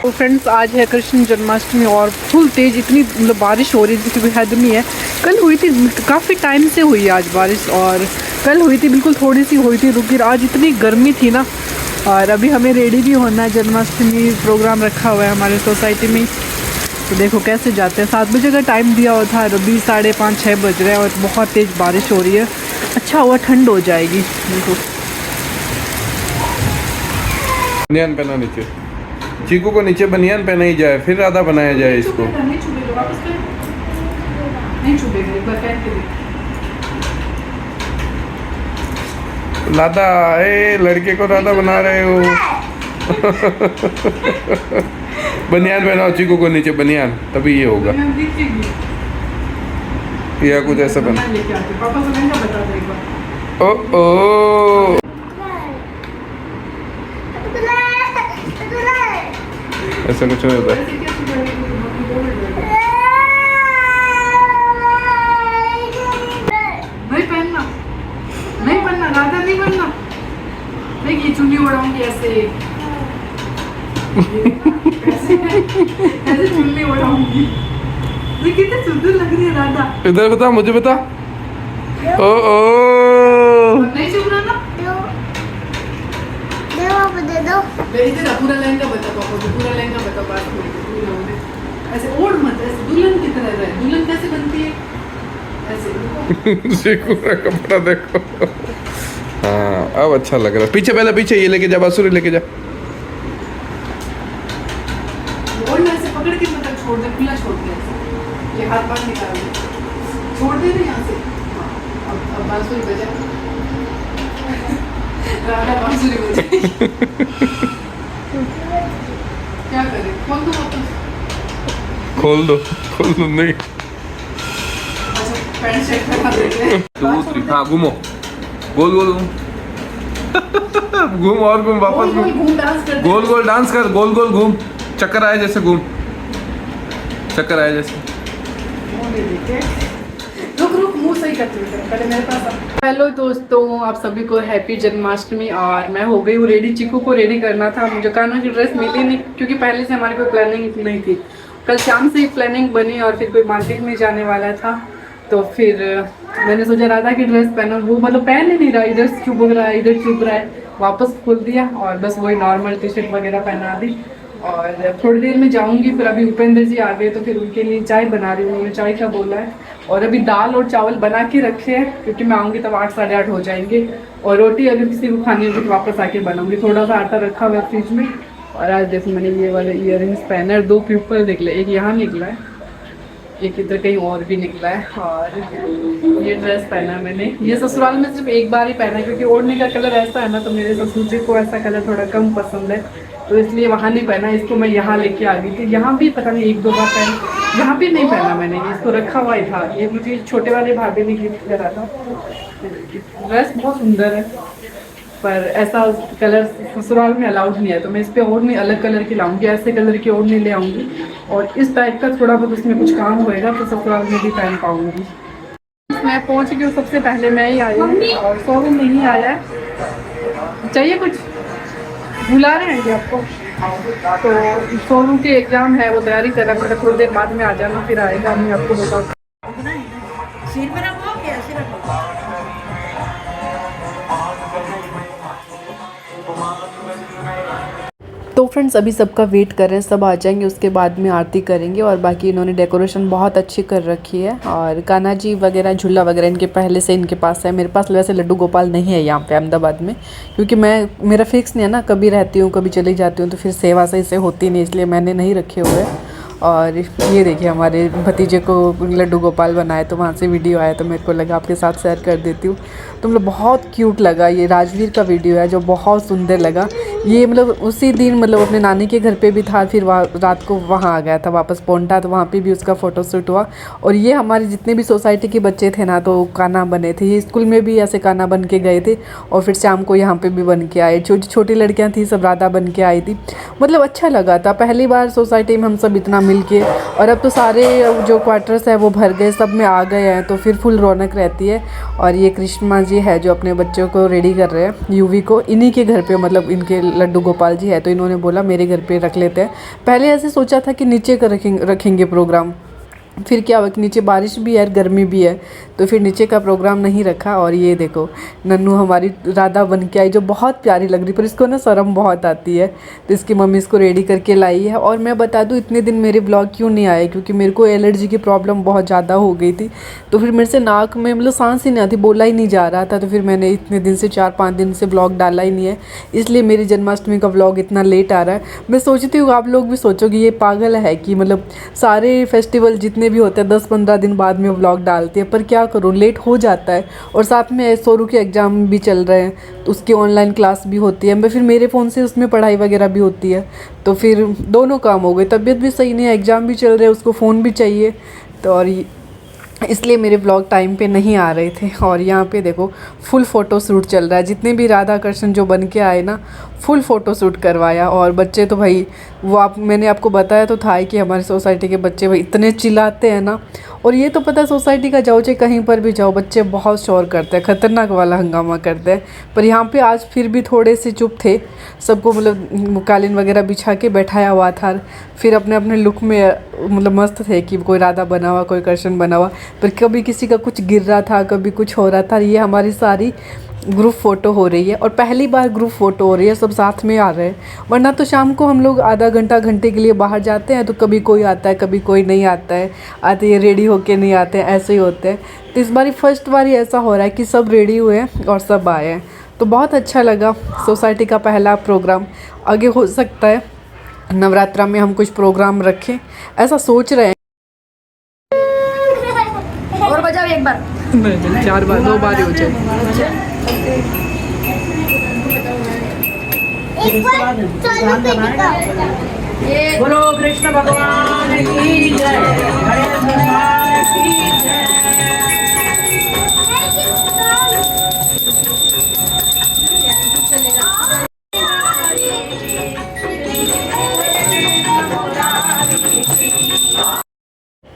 तो फ्रेंड्स आज है कृष्ण जन्माष्टमी और फुल तेज़ इतनी मतलब बारिश हो रही है जिसकी कोई हद नहीं है। कल हुई थी, काफ़ी टाइम से हुई है आज बारिश, और कल हुई थी बिल्कुल थोड़ी सी हुई थी रुकी। आज इतनी गर्मी थी ना, और अभी हमें रेडी भी होना है, जन्माष्टमी प्रोग्राम रखा हुआ है हमारे सोसाइटी में। तो देखो कैसे जाते हैं, 7 बजे का टाइम दिया हुआ था, अभी 5:30-6 बज रहे हैं और बहुत तेज़ बारिश हो रही है। अच्छा हुआ ठंड हो जाएगी। देखो बनियान पहना नीचे, चीकू को नीचे बनियान पहनाई जाए, फिर आधा बनाया जाए इसको। राधा, ए लड़के को राधा बना रहे हो। बनियान पहनाओ चीकू को नीचे, बनियान, तभी ये होगा। या कुछ ऐसा बना। ओ ओ ऐसा कुछ होता है। नहीं पहनना, नहीं पहनना, राधा नहीं पहनना। नहीं, ये चुन्नी उड़ाऊंगी ऐसे। ऐसे चुन्नी उड़ाऊंगी। ये कितनी सुंदर लग रही है राधा। इधर बता, मुझे बता। ओ ओ नहीं चुप रहा ना। दे दो। इधर पूरा लहंगा बता पापा को, पूरा लहंगा बता। बात पूरा ऐसे ओढ़ मत, ऐसे दुल्हन की तरह रहे। दुल्हन कैसे बनती है? ऐसे। चीकू का कपड़ा देखो। हाँ अब अच्छा लग रहा है। पीछे पहले पीछे ये लेके जा, बांसुरी लेके जा। ओढ़ ऐसे पकड़ के मतलब छोड़ दे, खुला छोड़ दे ऐसे। ये हाथ बाहर निकाल दे, छोड़ दे ना यहाँ से। अब बांसुरी बजा। राधा बांसुरी बजाएगी। क्या करे? खोल दो वापस। खोल दो, खोल दो नहीं। अच्छा पैंट शर्ट पहना देते हैं। हाँ घूमो, गोल गोल घूम। घूम और घूम, वापस घूम। गोल गोल डांस कर, गोल गोल घूम, चक्कर आए जैसे घूम, चक्कर आए जैसे। रुक रुक, मुंह सही करती हूँ पहले मेरे पास। हेलो दोस्तों, आप सभी को हैप्पी जन्माष्टमी। और मैं हो गई हूँ रेडी। चीकू को रेडी करना था, मुझे कान्हा की ड्रेस मिली नहीं क्योंकि पहले से हमारी कोई प्लानिंग नहीं थी। कल शाम से ही प्लानिंग बनी और फिर कोई मार्केट में जाने वाला था, तो फिर मैंने सोचा राधा की ड्रेस पहना। वो मतलब पहन ही नहीं रहा, इधर चुप रहा है, इधर चुप रहा है। वापस खोल दिया और बस वही नॉर्मल टी शर्ट वगैरह पहना दी। और थोड़ी देर में जाऊंगी, फिर अभी उपेंद्र जी आ गए तो फिर उनके लिए चाय बना रही हूँ। उन्होंने चाय का बोला है, और अभी दाल और चावल बना के रखे हैं क्योंकि मैं आऊँगी तब 8-8:30 हो जाएंगे। और रोटी अगर किसी को खानी होगी तो वापस आके बनाऊंगी। थोड़ा सा आटा रखा हुआ है फ्रिज में। और आज देखो मैंने ये वाले इयर रिंग्स पहने हैं, 2 पीपल निकले, एक यहाँ निकला है, एक इधर कहीं और भी निकला है। और ये ड्रेस पहना है मैंने, ये ससुराल में सिर्फ एक बार ही पहना है क्योंकि ओढ़ने का कलर ऐसा है ना, तो मेरे ससुर जी को ऐसा कलर थोड़ा कम पसंद है, तो इसलिए वहाँ नहीं पहना। इसको मैं यहाँ लेके आ गई थी, यहाँ भी पता नहीं 1-2 बार पहन, यहाँ भी नहीं पहना मैंने, इसको रखा हुआ ही था। ये मुझे छोटे वाले भाभी ने गिफ्ट करा था। ड्रेस बहुत सुंदर है, पर ऐसा कलर ससुराल में अलाउड नहीं है, तो मैं इस पर ओढ़नी अलग कलर की लाऊंगी, ऐसे कलर की ओढ़नी ले आऊँगी। और इस टाइप का थोड़ा बहुत उसमें कुछ काम होएगा तो ससुराल में भी पहन पाऊँगी। मैं पहुँच गई हूँ, सबसे पहले मैं ही आई हूँ और शोरूम नहीं आया है। चाहिए कुछ? बुला रहे हैं कि आपको? तो शोरूम के एग्ज़ाम है, वो तैयारी कर रहा है, थोड़ी देर बाद में आ जाना, फिर आएगा, मैं आपको बताऊँ। तो फ्रेंड्स अभी सबका वेट कर रहे हैं, सब आ जाएंगे उसके बाद में आरती करेंगे। और बाकी इन्होंने डेकोरेशन बहुत अच्छी कर रखी है, और कान्हा जी वगैरह झूला वगैरह इनके पहले से इनके पास है। मेरे पास वैसे लड्डू गोपाल नहीं है यहाँ पे अहमदाबाद में, क्योंकि मेरा फिक्स नहीं है ना, कभी रहती हूँ कभी चली जाती हूँ, तो फिर सेवा सही से होती नहीं, इसलिए मैंने नहीं रखे हुए। और ये देखिए हमारे भतीजे को लड्डू गोपाल बनाए, तो वहाँ से वीडियो आया तो मेरे को लगा आपके साथ शेयर कर देती हूँ। तो मतलब बहुत क्यूट लगा। ये राजवीर का वीडियो है जो बहुत सुंदर लगा। ये मतलब उसी दिन मतलब अपने नानी के घर पे भी था, फिर रात को वहाँ आ गया था वापस पोंटा, तो वहाँ पे भी उसका फ़ोटोशूट हुआ। और ये हमारे जितने भी सोसाइटी के बच्चे थे ना, तो कान्हा बने थे। ये स्कूल में भी ऐसे कान्हा बन के गए थे, और फिर शाम को यहाँ पे भी बन के आए। छोटी छोटी लड़कियाँ थी, सब राधा बन के आई थी। मतलब अच्छा लगा था, पहली बार सोसाइटी में हम सब इतना मिल के। और अब तो सारे जो क्वार्टर्स है वो भर गए, सब में आ गए हैं, तो फिर फुल रौनक रहती है। और ये कृष्णा जी है जो अपने बच्चों को रेडी कर रहे हैं, यूवी को, इन्हीं के घर पे मतलब इनके लड्डू गोपाल जी है, तो इन्होंने बोला मेरे घर पे रख लेते हैं। पहले ऐसे सोचा था कि नीचे का रखेंगे प्रोग्राम, फिर क्या हुआ कि नीचे बारिश भी है, गर्मी भी है, तो फिर नीचे का प्रोग्राम नहीं रखा। और ये देखो नन्नू हमारी राधा बन के आई, जो बहुत प्यारी लग रही, पर इसको ना शर्म बहुत आती है, तो इसकी मम्मी इसको रेडी करके लाई है। और मैं बता दूँ इतने दिन मेरे ब्लॉग क्यों नहीं आए, क्योंकि मेरे को एलर्जी की प्रॉब्लम बहुत ज़्यादा हो गई थी, तो फिर मेरे से नाक में मतलब सांस ही नहीं आती, बोला ही नहीं जा रहा था, तो फिर मैंने इतने दिन से 4-5 दिन से ब्लॉग डाला ही नहीं है, इसलिए मेरी जन्माष्टमी का ब्लॉग इतना लेट आ रहा है। मैं सोचती हूँ आप लोग भी सोचोगे ये पागल है कि मतलब सारे फेस्टिवल जितने भी होते हैं 10-15 दिन बाद में व्लॉग डालती है, पर क्या करूँ लेट हो जाता है। और साथ में सोरू के एग्ज़ाम भी चल रहे हैं, तो उसकी ऑनलाइन क्लास भी होती है, फिर मेरे फ़ोन से उसमें पढ़ाई वगैरह भी होती है, तो फिर दोनों काम हो गए। तबीयत भी सही नहीं है, एग्ज़ाम भी चल रहे हैं, उसको फ़ोन भी चाहिए, तो और इसलिए मेरे ब्लॉग टाइम पे नहीं आ रहे थे। और यहाँ पे देखो फुल फ़ोटो शूट चल रहा है, जितने भी राधा कृष्ण जो बन के आए ना फुल फ़ोटो शूट करवाया। और बच्चे तो भाई वो मैंने आपको बताया तो था ही कि हमारी सोसाइटी के बच्चे भाई इतने चिल्लाते हैं ना, और ये तो पता है सोसाइटी का जाओ चाहे कहीं पर भी जाओ बच्चे बहुत शोर करते हैं, ख़तरनाक वाला हंगामा करते हैं। पर यहाँ पे आज फिर भी थोड़े से चुप थे, सबको मतलब कालीन वगैरह बिछा के बैठाया हुआ था, फिर अपने अपने लुक में मतलब मस्त थे कि कोई राधा बना हुआ कोई कृष्ण बना हुआ, पर कभी किसी का कुछ गिर रहा था, कभी कुछ हो रहा था। ये हमारी सारी ग्रुप फ़ोटो हो रही है, और पहली बार ग्रुप फ़ोटो हो रही है, सब साथ में आ रहे हैं, वरना तो शाम को हम लोग आधा घंटे के लिए बाहर जाते हैं, तो कभी कोई आता है कभी कोई नहीं आता है, आते ये रेडी होके नहीं आते हैं, ऐसे ही होते हैं। तो इस बारी फर्स्ट बार ऐसा हो रहा है कि सब रेडी हुए हैं और सब आए हैं, तो बहुत अच्छा लगा। सोसाइटी का पहला प्रोग्राम, आगे हो सकता है नवरात्रा में हम कुछ प्रोग्राम रखें, ऐसा सोच रहे हैं। और बजाओ एक बार, नहीं 4 बार 2 बार ही हो जाए। एक बार चालू पे दिखाओ। बोलो कृष्ण भगवान की जय, गणेश भगवान की जय।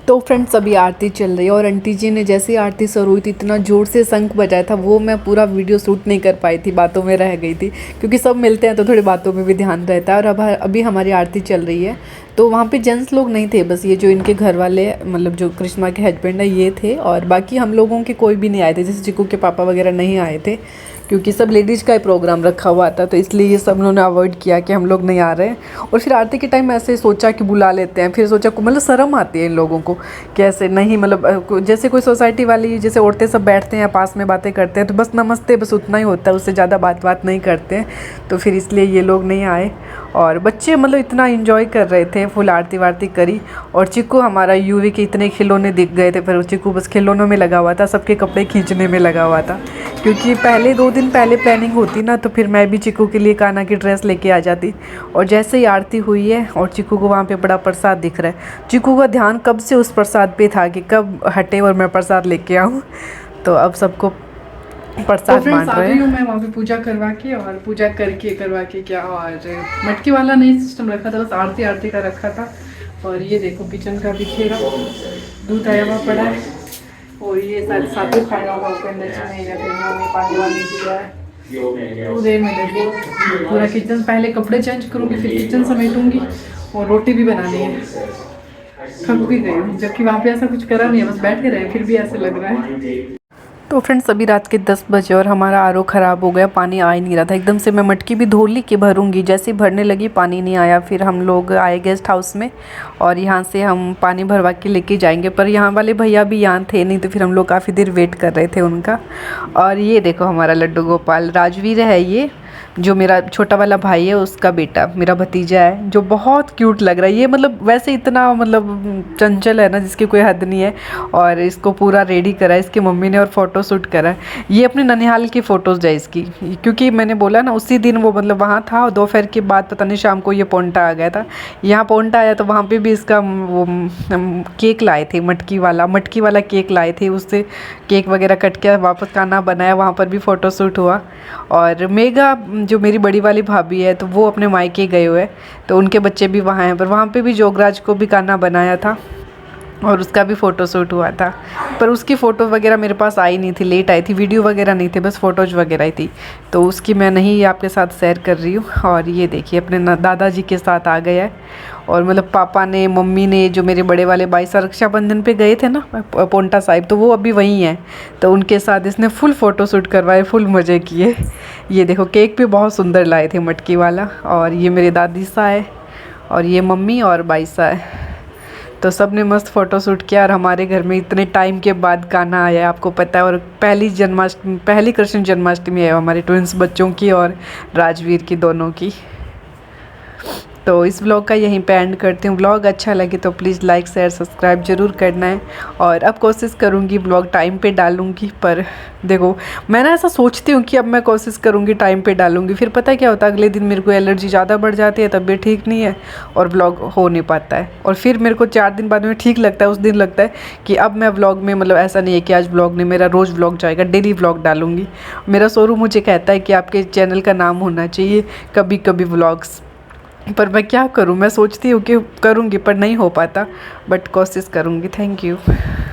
तो फ्रेंड्स अभी आरती चल रही है, और आंटी जी ने जैसे ही आरती शुरू हुई थी इतना ज़ोर से शंख बजाया था, वो मैं पूरा वीडियो शूट नहीं कर पाई थी, बातों में रह गई थी, क्योंकि सब मिलते हैं तो थोड़ी बातों में भी ध्यान रहता है। और अब अभी हमारी आरती चल रही है, तो वहाँ पे जेंट्स लोग नहीं थे, बस ये जो इनके घर वाले मतलब जो कृष्णा के हस्बैंड है ये थे, और बाकी हम लोगों के कोई भी नहीं आए थे, जैसे चिकू के पापा वगैरह नहीं आए थे, क्योंकि सब लेडीज़ का ही प्रोग्राम रखा हुआ था, तो इसलिए ये सब उन्होंने अवॉइड किया कि हम लोग नहीं आ रहे हैं। और फिर आरती के टाइम ऐसे सोचा कि बुला लेते हैं, फिर सोचा मतलब शर्म आती है इन लोगों को कैसे नहीं, मतलब जैसे कोई सोसाइटी वाली जैसे औरतें सब बैठते हैं पास में बातें करते हैं, तो बस नमस्ते बस उतना ही होता है, उससे ज़्यादा बात नहीं करते हैं, तो फिर इसलिए ये लोग नहीं आए। और बच्चे मतलब इतना इन्जॉय कर रहे थे, फुल आरती वारती करी। और चिक्कू हमारा यूवी के इतने खिलौने दिख गए थे, फिर चिक्कू बस खिलौनों में लगा हुआ था, सबके कपड़े खींचने में लगा हुआ था, क्योंकि पहले 2 दिन पहले प्लानिंग होती ना, तो फिर मैं भी चिक्कू के लिए कान्हा की ड्रेस लेके आ जाती। और जैसे ही आरती हुई है और चिक्कू को वहाँ पे बड़ा प्रसाद दिख रहा है, चिक्कू का ध्यान कब से उस प्रसाद पे था कि कब हटे और मैं प्रसाद लेके आऊँ, तो अब सबको प्रसाद बांट रहे हैं। मैं वहाँ पे पूजा करवा के और पूजा करवा के क्या, और मटकी वाला नहीं सिस्टम रखा था, बस आरती का रखा था। और ये देखो किचन का भी खेरा, दूध आया हुआ पड़ा है, और ये साथी खाया हुआ पानी वानी दिया है, तो देर में देखो पूरा किचन, पहले कपड़े चेंज करूँगी फिर किचन समेटूंगी, और रोटी भी बनानी है। थक भी गई हूँ, जबकि वहाँ पे ऐसा कुछ करा नहीं है, बस बैठे रहे, फिर भी ऐसे लग रहा है। तो फ्रेंड्स अभी रात के 10 बजे और हमारा आरओ ख़राब हो गया, पानी आ ही नहीं रहा था। एकदम से मैं मटकी भी धो ली कि भरूंगी, जैसे ही भरने लगी पानी नहीं आया। फिर हम लोग आए गेस्ट हाउस में, और यहाँ से हम पानी भरवा के लेके जाएंगे, पर यहाँ वाले भैया भी यहाँ थे नहीं, तो फिर हम लोग काफ़ी देर वेट कर रहे थे उनका। और ये देखो हमारा लड्डू गोपाल राजवीर है, ये जो मेरा छोटा वाला भाई है उसका बेटा, मेरा भतीजा है, जो बहुत क्यूट लग रहा है। ये मतलब वैसे इतना मतलब चंचल है ना जिसकी कोई हद नहीं है। और इसको पूरा रेडी करा है इसकी मम्मी ने, और फ़ोटो शूट करा है। ये अपने ननिहाल की फ़ोटोज़ है इसकी, क्योंकि मैंने बोला ना उसी दिन वो मतलब वहाँ था, और दोपहर के बाद पता नहीं शाम को ये पोंटा आ गया था। यहाँ पोंटा आया तो वहाँ पर भी इसका वो केक लाए थे, मटकी वाला केक लाए थे, उससे केक वगैरह कट के वापस खाना बनाया, वहाँ पर भी फ़ोटो शूट हुआ। और मेगा जो मेरी बड़ी वाली भाभी है, तो वो अपने मायके गए हुए हैं, तो उनके बच्चे भी वहाँ हैं, पर वहाँ पे भी जोगराज को भी खाना बनाया था। और उसका भी फ़ोटो शूट हुआ था, पर उसकी फ़ोटो वगैरह मेरे पास आई नहीं थी, लेट आई थी, वीडियो वगैरह नहीं थे, बस फ़ोटोज़ वगैरह ही थी, तो उसकी मैं नहीं आपके साथ शेयर कर रही हूँ। और ये देखिए अपने दादाजी के साथ आ गया है, और मतलब पापा ने, मम्मी ने, जो मेरे बड़े वाले भाई साहब रक्षाबंधन पे गए थे ना पोंटा साहिब, तो वो अभी वहीं हैं, तो उनके साथ इसने फुल फ़ोटो शूट करवाए, फुल मज़े किए। ये देखो केक भी बहुत सुंदर लाए थे मटकी वाला, और ये मेरे दादी सा है, और ये मम्मी और भाई सा है, तो सब ने मस्त फ़ोटो शूट किया। और हमारे घर में इतने टाइम के बाद गाना आया, आपको पता है, और पहली कृष्ण जन्माष्टमी है हमारे ट्विंस बच्चों की और राजवीर की, दोनों की। तो इस व्लॉग का यहीं पे एंड करती हूँ। व्लॉग अच्छा लगे तो प्लीज़ लाइक शेयर सब्सक्राइब ज़रूर करना है, और अब कोशिश करूँगी व्लॉग टाइम पे डालूँगी। पर देखो मैं ना ऐसा सोचती हूँ कि अब मैं कोशिश करूँगी टाइम पे डालूँगी, फिर पता है क्या होता है, अगले दिन मेरे को एलर्जी ज़्यादा बढ़ जाती है, तबीयत ठीक नहीं है और व्लॉग हो नहीं पाता है, और फिर मेरे को 4 दिन बाद में ठीक लगता है, उस दिन लगता है कि अब मैं व्लॉग में, मतलब ऐसा नहीं है कि आज व्लॉग नहीं, मेरा रोज़ व्लॉग जाएगा, डेली व्लॉग डालूँगी। मेरा शोरूम मुझे कहता है कि आपके चैनल का नाम होना चाहिए कभी कभी व्लॉग्स, पर मैं क्या करूं, मैं सोचती हूँ कि करूँगी पर नहीं हो पाता, बट कोशिश करूँगी। Thank you.